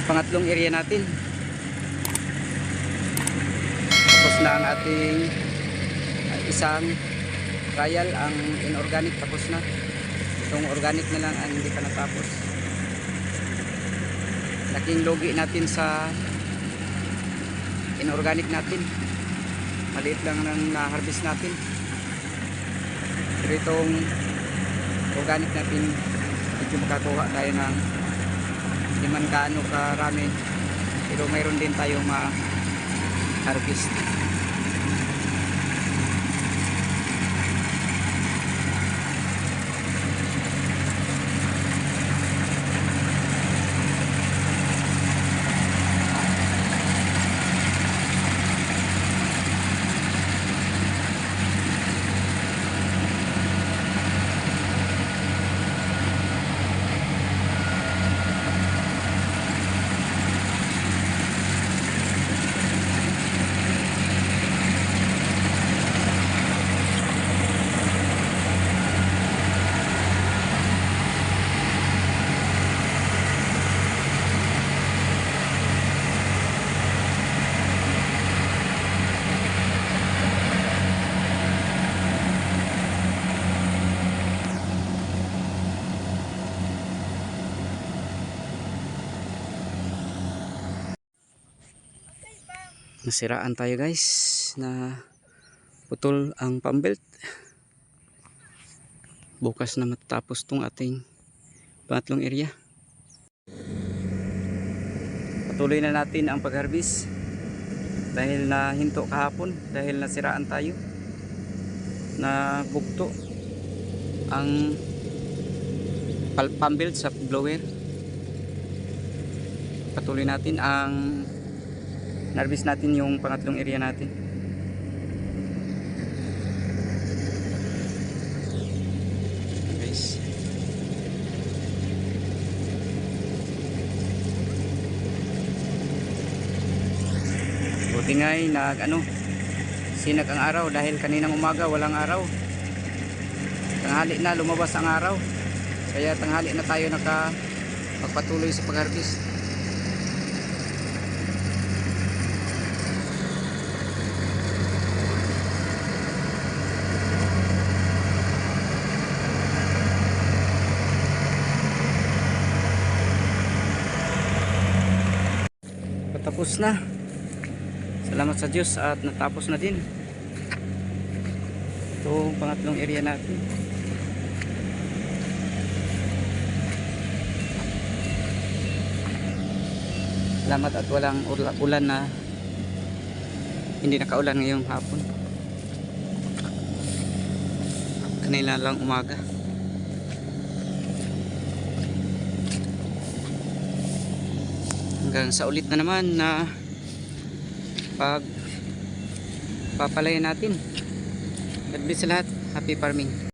pangatlong area natin. Tapos na ang ating isang trial. Ang inorganic tapos na. Itong organic na lang ang hindi pa natapos. Laking logi natin sa inorganic natin. Maliit lang nang na-harvest natin. Pero itong organic natin, medyo makakuha tayo ng hindi man kaano karami, pero mayroon din tayong ma-harvest. Nasiraan tayo guys, na putol ang pambelt. Bukas na matatapos tong ating pangatlong area. Patuloy na natin ang pag-harvest dahil nahinto kahapon, dahil nasiraan tayo, na bugto ang pambelt sa blower. Patuloy natin ang harvest natin yung pangatlong area natin. Guys, buti nga'y sinag ang araw, dahil kaninang umaga walang araw. Tanghali na lumabas ang araw, kaya tanghali na tayo magpatuloy sa pag-harvest. Tapos na. Salamat sa Diyos at natapos na din itong pangatlong area natin. Salamat at walang ulan, na hindi nakaulan ngayong hapon. Kanina lang umaga. Hanggang sa ulit na naman na papalayan natin. God bless sa lahat. Happy farming.